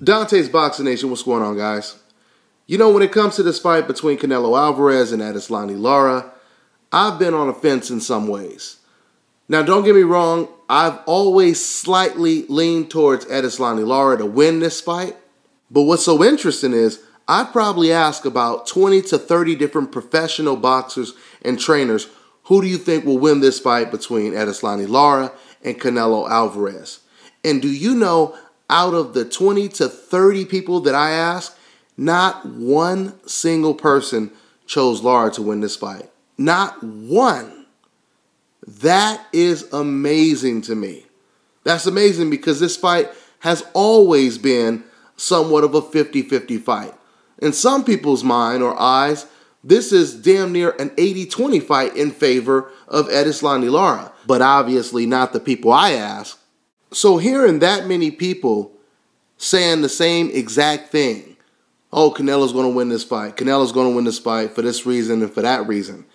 Dante's Boxing Nation, what's going on, guys? You know, when it comes to this fight between Canelo Alvarez and Edeslani Lara, I've been on a fence in some ways. Now, don't get me wrong, I've always slightly leaned towards Edeslani Lara to win this fight. But what's so interesting is I've probably asked about 20 to 30 different professional boxers and trainers, who do you think will win this fight between Edeslani Lara and Canelo Alvarez? And do you know, out of the 20 to 30 people that I asked, not one single person chose Lara to win this fight. Not one. That is amazing to me. That's amazing because this fight has always been somewhat of a 50-50 fight. In some people's mind or eyes, this is damn near an 80-20 fight in favor of Edeslani Lara, but obviously not the people I asked. So hearing that many people saying the same exact thing, oh, Canelo's going to win this fight, Canelo's going to win this fight for this reason and for that reason.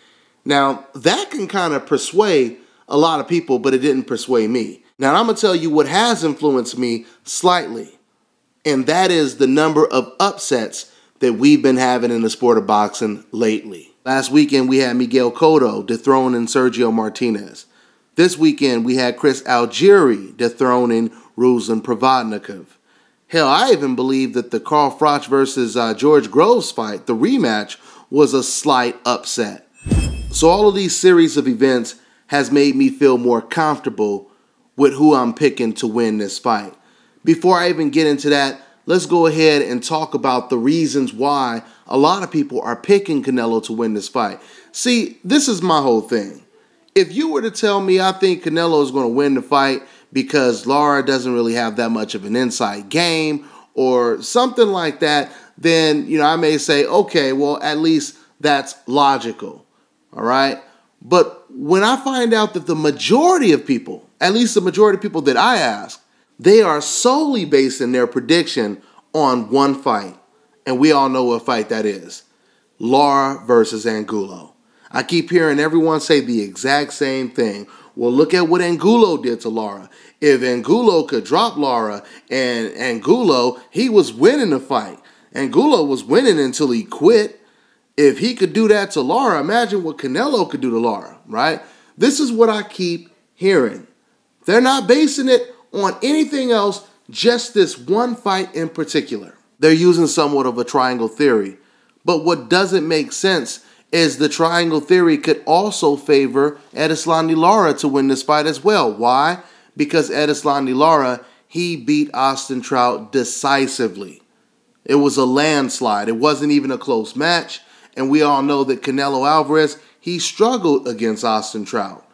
Now, that can kind of persuade a lot of people, but it didn't persuade me. Now, I'm going to tell you what has influenced me slightly, and that is the number of upsets that we've been having in the sport of boxing lately. Last weekend, we had Miguel Cotto dethroning Sergio Martinez. This weekend, we had Chris Algieri dethroning Ruslan Provodnikov. Hell, I even believe that the Carl Froch versus George Groves fight, the rematch, was a slight upset. So all of these series of events has made me feel more comfortable with who I'm picking to win this fight. Before I even get into that, let's go ahead and talk about the reasons why a lot of people are picking Canelo to win this fight. See, this is my whole thing. If you were to tell me I think Canelo is going to win the fight because Lara doesn't really have that much of an inside game or something like that, then, I may say, okay, well, at least that's logical, all right? But when I find out that the majority of people, at least the majority of people that I ask, they are solely basing their prediction on one fight, and we all know what fight that is, Lara versus Angulo. I keep hearing everyone say the exact same thing. Well, look at what Angulo did to Lara. If Angulo could drop Lara, and Angulo, he was winning the fight. Angulo was winning until he quit. If he could do that to Lara, imagine what Canelo could do to Lara, right? This is what I keep hearing. They're not basing it on anything else, just this one fight in particular. They're using somewhat of a triangle theory. But what doesn't make sense is the triangle theory could also favor Edeslani Lara to win this fight as well. Why? Because Edeslani Lara, he beat Austin Trout decisively. It was a landslide. It wasn't even a close match. And we all know that Canelo Alvarez, he struggled against Austin Trout.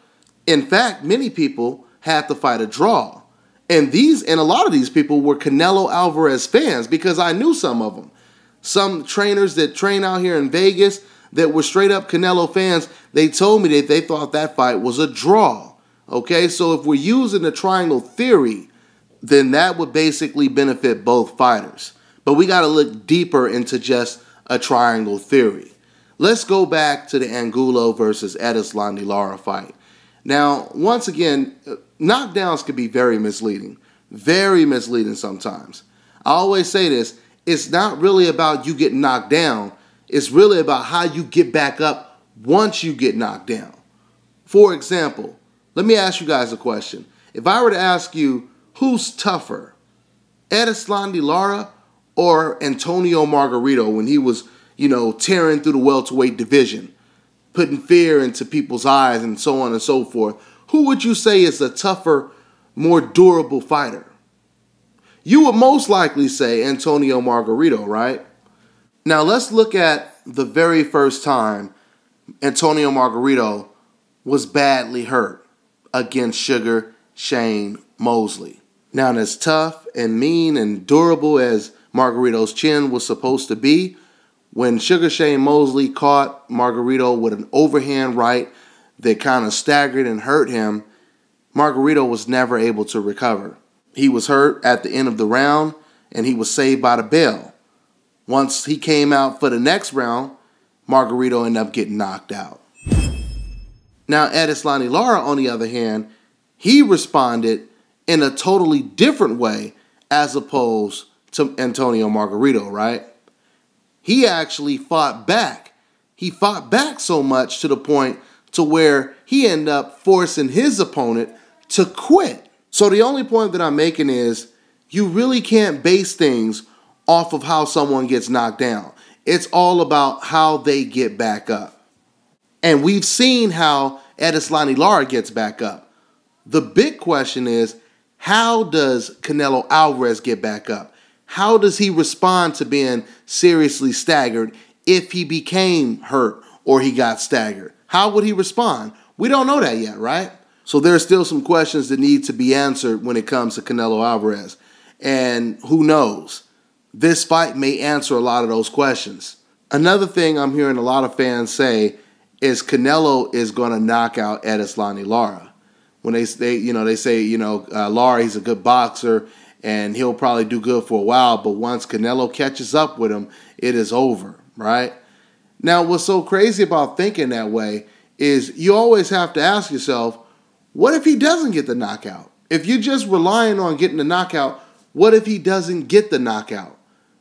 In fact, many people had to fight a draw. And a lot of these people were Canelo Alvarez fans because I knew some of them. Some trainers that train out here in Vegas that were straight up Canelo fans, they told me that they thought that fight was a draw. Okay, so if we're using the triangle theory, then that would basically benefit both fighters. But we got to look deeper into just a triangle theory. Let's go back to the Angulo versus Edeslani Lara fight. Now, once again, knockdowns can be very misleading sometimes. I always say this, it's not really about you getting knocked down. It's really about how you get back up once you get knocked down. For example, let me ask you guys a question. If I were to ask you, who's tougher, Edeslani Lara or Antonio Margarito when he was, tearing through the welterweight division, putting fear into people's eyes and so on and so forth, who would you say is a tougher, more durable fighter? You would most likely say Antonio Margarito, right? Now let's look at the very first time Antonio Margarito was badly hurt against Sugar Shane Mosley. Now, as tough and mean and durable as Margarito's chin was supposed to be, when Sugar Shane Mosley caught Margarito with an overhand right that kind of staggered and hurt him, Margarito was never able to recover. He was hurt at the end of the round, and he was saved by the bell. Once he came out for the next round, Margarito ended up getting knocked out. Now, Edeslani Lara, on the other hand, he responded in a totally different way as opposed to Antonio Margarito, right? He actually fought back. He fought back so much to the point to where he ended up forcing his opponent to quit. So the only point that I'm making is you really can't base things off of how someone gets knocked down. It's all about how they get back up. And we've seen how Edeslani Lara gets back up. The big question is, how does Canelo Alvarez get back up? How does he respond to being seriously staggered if he became hurt or he got staggered? How would he respond? We don't know that yet, right? So there's still some questions that need to be answered when it comes to Canelo Alvarez. And who knows? This fight may answer a lot of those questions. Another thing I'm hearing a lot of fans say is Canelo is going to knock out Edeslani Lara. When they say, Lara, he's a good boxer and he'll probably do good for a while, but once Canelo catches up with him, it is over, right? Now, what's so crazy about thinking that way is you always have to ask yourself, what if he doesn't get the knockout? If you're just relying on getting the knockout, what if he doesn't get the knockout?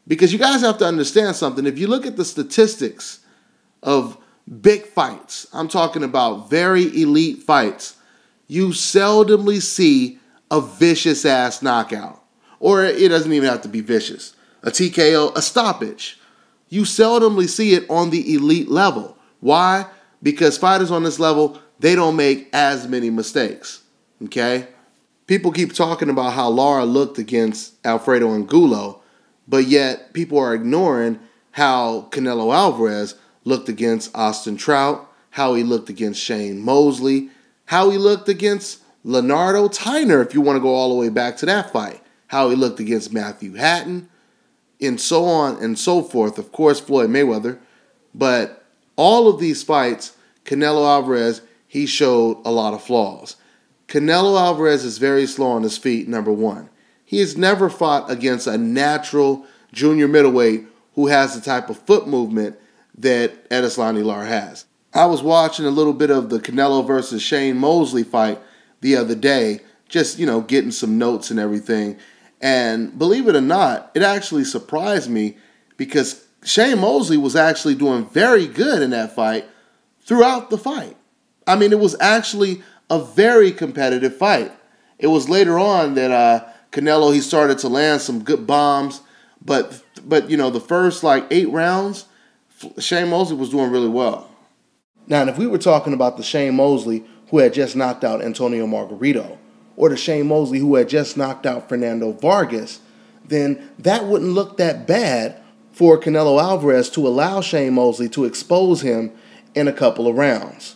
Because you guys have to understand something. If you look at the statistics of big fights, I'm talking about very elite fights, you seldomly see a vicious-ass knockout. Or it doesn't even have to be vicious. A TKO, a stoppage. You seldomly see it on the elite level. Why? Because fighters on this level, they don't make as many mistakes. Okay? People keep talking about how Lara looked against Alfredo Angulo, but yet people are ignoring how Canelo Alvarez looked against Austin Trout, how he looked against Shane Mosley, how he looked against Leonardo Tyner, if you want to go all the way back to that fight, how he looked against Matthew Hatton, and so on and so forth. Of course, Floyd Mayweather. But all of these fights, Canelo Alvarez, he showed a lot of flaws. Canelo Alvarez is very slow on his feet, number one. He has never fought against a natural junior middleweight who has the type of foot movement that Edeslani Lara has. I was watching a little bit of the Canelo versus Shane Mosley fight the other day, just, getting some notes and everything. And believe it or not, it actually surprised me because Shane Mosley was actually doing very good in that fight throughout the fight. I mean, it was actually a very competitive fight. It was later on that Canelo, he started to land some good bombs. But the first 8 rounds, Shane Mosley was doing really well. Now, and if we were talking about the Shane Mosley who had just knocked out Antonio Margarito, or the Shane Mosley who had just knocked out Fernando Vargas, then that wouldn't look that bad for Canelo Alvarez to allow Shane Mosley to expose him in a couple of rounds.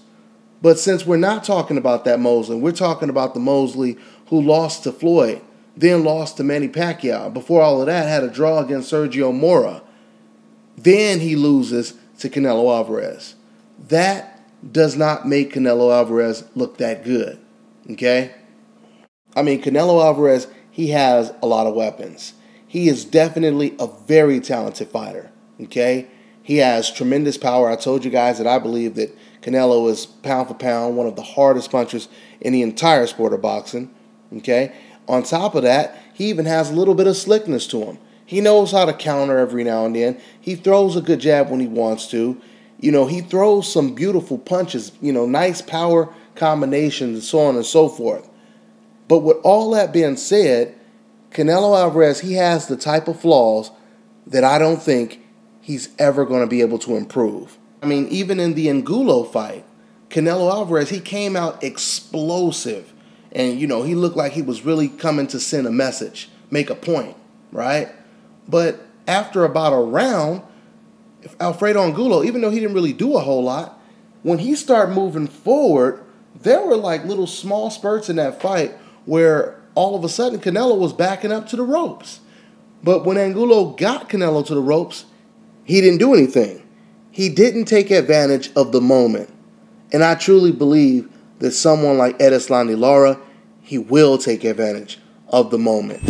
But since we're not talking about that Mosley, we're talking about the Mosley who lost to Floyd, then lost to Manny Pacquiao, before all of that had a draw against Sergio Mora, then he loses to Canelo Alvarez. That does not make Canelo Alvarez look that good, okay? I mean, Canelo Alvarez, he has a lot of weapons. He is definitely a very talented fighter, okay? He has tremendous power. I told you guys that I believe that Canelo is pound for pound one of the hardest punchers in the entire sport of boxing, okay? On top of that, he even has a little bit of slickness to him. He knows how to counter every now and then. He throws a good jab when he wants to. He throws some beautiful punches, nice power combinations and so on and so forth. But with all that being said, Canelo Alvarez, he has the type of flaws that I don't think he's ever going to be able to improve. I mean, even in the Angulo fight, Canelo Alvarez, he came out explosive. And, he looked like he was really coming to send a message, make a point, right? But after about a round, Alfredo Angulo, even though he didn't really do a whole lot, when he started moving forward, there were little small spurts in that fight where all of a sudden Canelo was backing up to the ropes. But when Angulo got Canelo to the ropes, he didn't do anything. He didn't take advantage of the moment. And I truly believe that someone like Edeslani Lara, he will take advantage of the moment.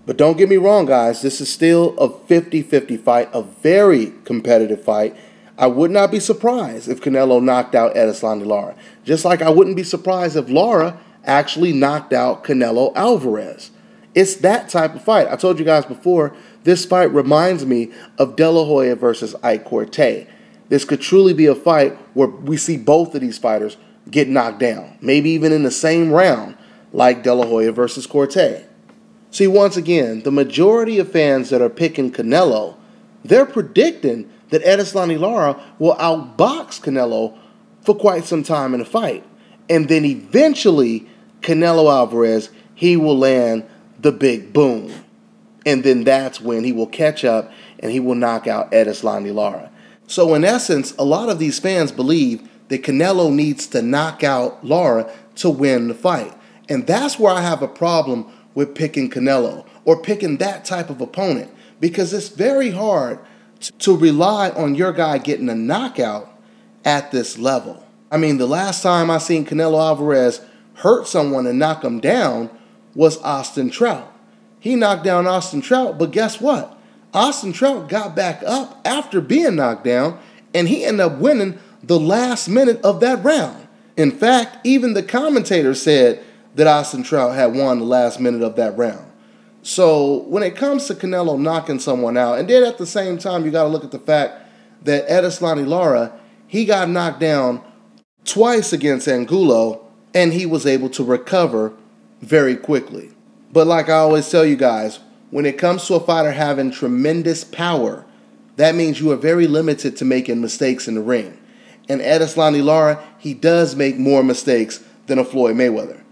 But don't get me wrong, guys. This is still a 50-50 fight, a very competitive fight. I would not be surprised if Canelo knocked out Edeslani Lara. Just like I wouldn't be surprised if Lara actually knocked out Canelo Alvarez. It's that type of fight. I told you guys before, this fight reminds me of De La Hoya versus Ike Corte. This could truly be a fight where we see both of these fighters get knocked down, maybe even in the same round, like De La Hoya versus Corte. See, once again, the majority of fans that are picking Canelo, they're predicting that Erislandy Lara will outbox Canelo for quite some time in the fight. And then eventually, Canelo Alvarez, he will land the big boom. And then that's when he will catch up and he will knock out Erislandy Lara. So in essence, a lot of these fans believe that Canelo needs to knock out Lara to win the fight. And that's where I have a problem with picking Canelo or picking that type of opponent, because it's very hard to rely on your guy getting a knockout at this level. I mean, the last time I seen Canelo Alvarez hurt someone and knock him down was Austin Trout. He knocked down Austin Trout, but guess what? Austin Trout got back up after being knocked down, and he ended up winning the last minute of that round. In fact, even the commentator said that Austin Trout had won the last minute of that round. So when it comes to Canelo knocking someone out, and then at the same time, you got to look at the fact that Erislandy Lara, he got knocked down twice against Angulo, and he was able to recover very quickly. But like I always tell you guys, when it comes to a fighter having tremendous power, that means you are very limited to making mistakes in the ring. And Erislandy Lara, he does make more mistakes than a Floyd Mayweather.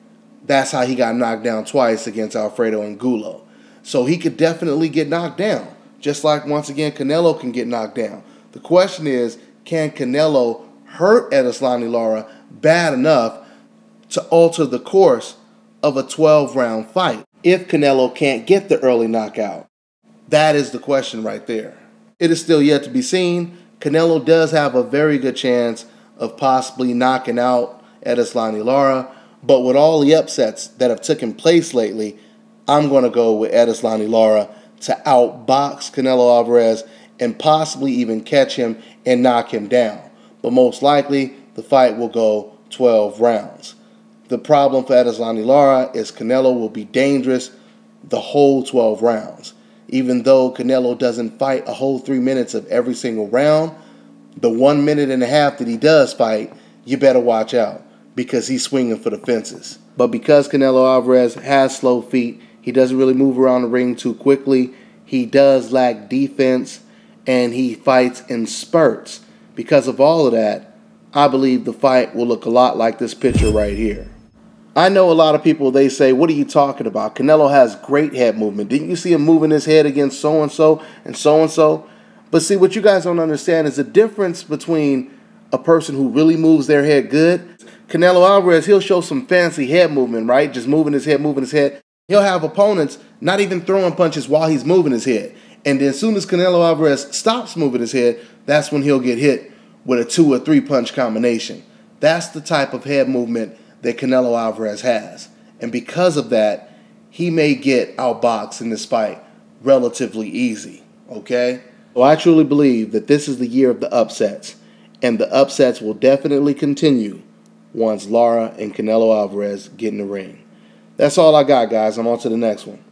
That's how he got knocked down twice against Alfredo Angulo. So he could definitely get knocked down, just like, once again, Canelo can get knocked down. The question is, can Canelo hurt Erislandy Lara bad enough to alter the course of a 12-round fight if Canelo can't get the early knockout? That is the question right there. It is still yet to be seen. Canelo does have a very good chance of possibly knocking out Erislandy Lara, but with all the upsets that have taken place lately, I'm going to go with Erislandy Lara to outbox Canelo Alvarez and possibly even catch him and knock him down. But most likely, the fight will go 12 rounds. The problem for Erislandy Lara is Canelo will be dangerous the whole 12 rounds. Even though Canelo doesn't fight a whole 3 minutes of every single round, the 1.5 minutes that he does fight, you better watch out, because he's swinging for the fences. But because Canelo Alvarez has slow feet, he doesn't really move around the ring too quickly, he does lack defense, and he fights in spurts. Because of all of that, I believe the fight will look a lot like this picture right here. I know a lot of people, they say, what are you talking about? Canelo has great head movement. Didn't you see him moving his head against so-and-so and so-and-so? But see, what you guys don't understand is the difference between a person who really moves their head good. Canelo Alvarez, he'll show some fancy head movement, right? Just moving his head, moving his head. He'll have opponents not even throwing punches while he's moving his head. And then as soon as Canelo Alvarez stops moving his head, that's when he'll get hit with a 2 or 3 punch combination. That's the type of head movement that Canelo Alvarez has. And because of that, he may get outboxed in this fight relatively easy, okay? So I truly believe that this is the year of the upsets, and the upsets will definitely continue once Lara and Canelo Alvarez get in the ring. That's all I got, guys. I'm on to the next one.